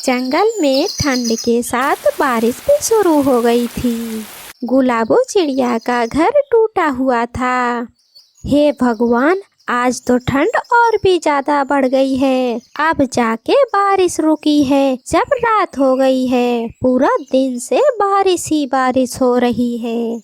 जंगल में ठंड के साथ बारिश भी शुरू हो गई थी। गुलाबो चिड़िया का घर टूटा हुआ था। हे भगवान, आज तो ठंड और भी ज्यादा बढ़ गई है। अब जाके बारिश रुकी है जब रात हो गई है। पूरा दिन से बारिश ही बारिश हो रही है।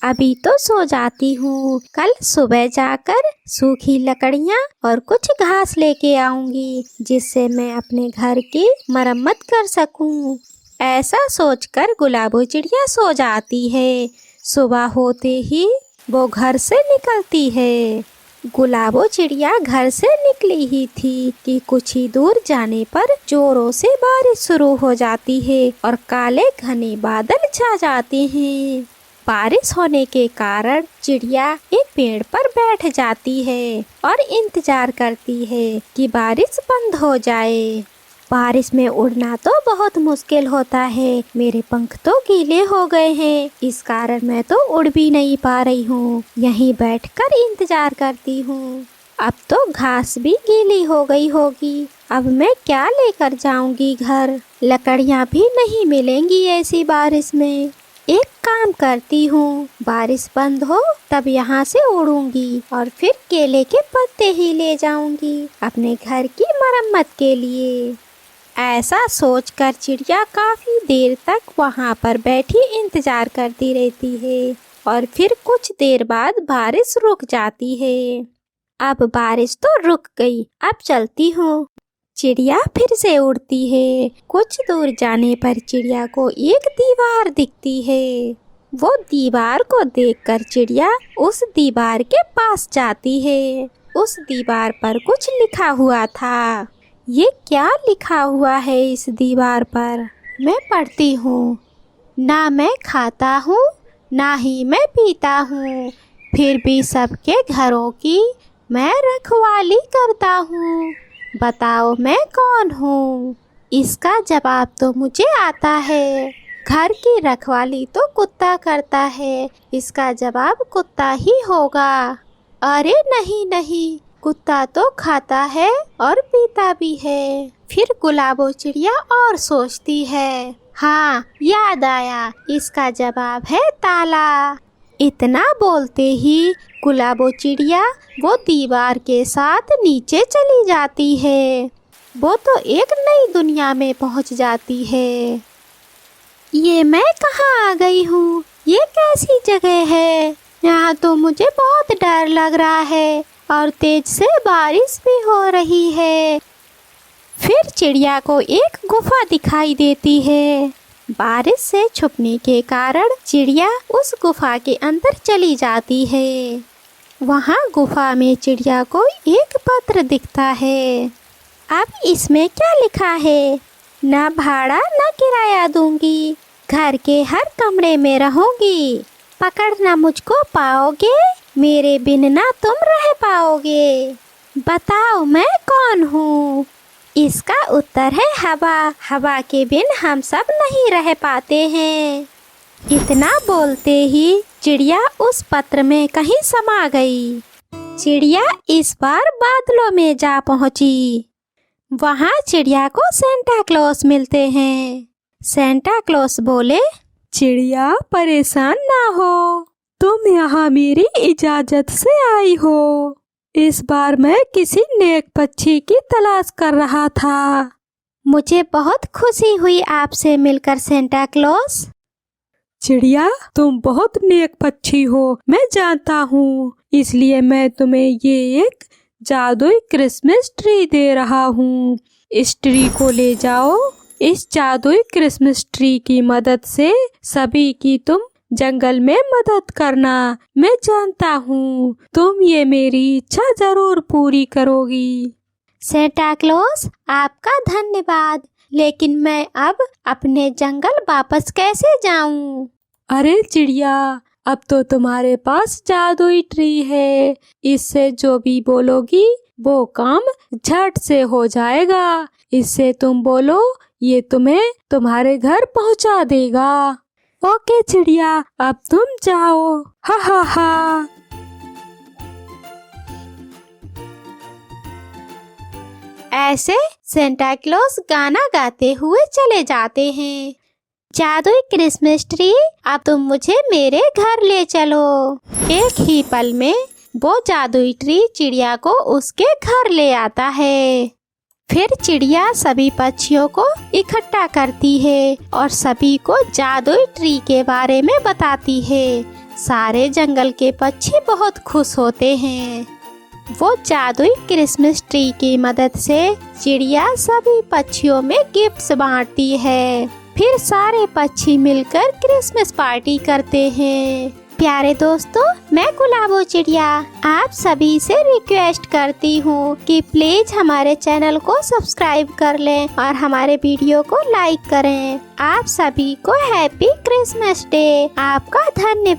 अभी तो सो जाती हूँ, कल सुबह जाकर सूखी लकड़ियाँ और कुछ घास लेके आऊंगी, जिससे मैं अपने घर की मरम्मत कर सकूं। ऐसा सोचकर गुलाबो चिड़िया सो जाती है। सुबह होते ही वो घर से निकलती है। गुलाबो चिड़िया घर से निकली ही थी कि कुछ ही दूर जाने पर जोरों से बारिश शुरू हो जाती है और काले घने बादल छा जाते हैं। बारिश होने के कारण चिड़िया एक पेड़ पर बैठ जाती है और इंतजार करती है कि बारिश बंद हो जाए। बारिश में उड़ना तो बहुत मुश्किल होता है। मेरे पंख तो गीले हो गए हैं, इस कारण मैं तो उड़ भी नहीं पा रही हूँ। यहीं बैठकर इंतजार करती हूँ। अब तो घास भी गीली हो गई होगी। अब मैं क्या लेकर जाऊंगी घर? लकड़ियाँ भी नहीं मिलेंगी ऐसी बारिश में। एक काम करती हूँ, बारिश बंद हो तब यहाँ से उड़ूंगी और फिर केले के पत्ते ही ले जाऊंगी अपने घर की मरम्मत के लिए। ऐसा सोचकर चिड़िया काफी देर तक वहाँ पर बैठी इंतजार करती रहती है और फिर कुछ देर बाद बारिश रुक जाती है। अब बारिश तो रुक गई, अब चलती हूँ। चिड़िया फिर से उड़ती है। कुछ दूर जाने पर चिड़िया को एक दीवार दिखती है। वो दीवार को देखकर चिड़िया उस दीवार के पास जाती है। उस दीवार पर कुछ लिखा हुआ था। ये क्या लिखा हुआ है इस दीवार पर? मैं पढ़ती हूँ। ना मैं खाता हूँ, ना ही मैं पीता हूँ, फिर भी सबके घरों की मैं रखवाली करता हूँ। बताओ मैं कौन हूँ? इसका जवाब तो मुझे आता है। घर की रखवाली तो कुत्ता करता है, इसका जवाब कुत्ता ही होगा। अरे नहीं नहीं, कुत्ता तो खाता है और पीता भी है। फिर गुलाबो चिड़िया और सोचती है, हाँ याद आया, इसका जवाब है ताला। इतना बोलते ही गुलाबो चिड़िया वो दीवार के साथ नीचे चली जाती है। वो तो एक नई दुनिया में पहुंच जाती है। ये मैं कहाँ आ गई हूँ? ये कैसी जगह है? यहाँ तो मुझे बहुत डर लग रहा है और तेज से बारिश भी हो रही है। फिर चिड़िया को एक गुफा दिखाई देती है। बारिश से छुपने के कारण चिड़िया उस गुफा के अंदर चली जाती है। वहाँ गुफा में चिड़िया को एक पत्र दिखता है। अब इसमें क्या लिखा है? ना भाड़ा ना किराया दूंगी, घर के हर कमरे में रहूंगी, पकड़ना मुझको पाओगे, मेरे बिन ना तुम रह पाओगे। बताओ मैं कौन हूँ? इसका उत्तर है हवा। हवा के बिन हम सब नहीं रह पाते हैं। इतना बोलते ही चिड़िया उस पत्र में कहीं समा गई। चिड़िया इस बार बादलों में जा पहुंची। वहाँ चिड़िया को सेंटा क्लॉस मिलते हैं। सेंटा क्लॉस बोले, चिड़िया परेशान ना हो, तुम यहाँ मेरी इजाजत से आई हो। इस बार मैं किसी नेक पक्षी की तलाश कर रहा था। मुझे बहुत खुशी हुई आपसे मिलकर सेंटा क्लॉस। चिड़िया तुम बहुत नेक पक्षी हो, मैं जानता हूँ, इसलिए मैं तुम्हें ये एक जादुई क्रिसमस ट्री दे रहा हूँ। इस ट्री को ले जाओ। इस जादुई क्रिसमस ट्री की मदद से सभी की तुम जंगल में मदद करना। मैं जानता हूँ तुम ये मेरी इच्छा जरूर पूरी करोगी। सेंटा क्लॉस आपका धन्यवाद, लेकिन मैं अब अपने जंगल वापस कैसे जाऊं? अरे चिड़िया, अब तो तुम्हारे पास जादुई ट्री है। इससे जो भी बोलोगी वो काम झट से हो जाएगा। इससे तुम बोलो, ये तुम्हें तुम्हारे घर पहुंचा देगा। ओके चिड़िया, अब तुम जाओ। हा हा हा। ऐसे सेंटा क्लॉज गाना गाते हुए चले जाते हैं। जादुई क्रिसमस ट्री, अब तुम मुझे मेरे घर ले चलो। एक ही पल में वो जादुई ट्री चिड़िया को उसके घर ले आता है। फिर चिड़िया सभी पक्षियों को इकट्ठा करती है और सभी को जादुई ट्री के बारे में बताती है। सारे जंगल के पक्षी बहुत खुश होते हैं। वो जादुई क्रिसमस ट्री की मदद से चिड़िया सभी पक्षियों में गिफ्ट्स बांटती है। फिर सारे पक्षी मिलकर क्रिसमस पार्टी करते हैं। प्यारे दोस्तों, मैं गुलाबो चिड़िया आप सभी से रिक्वेस्ट करती हूँ कि प्लीज हमारे चैनल को सब्सक्राइब कर लें और हमारे वीडियो को लाइक करें। आप सभी को हैप्पी क्रिसमस डे। आपका धन्यवाद।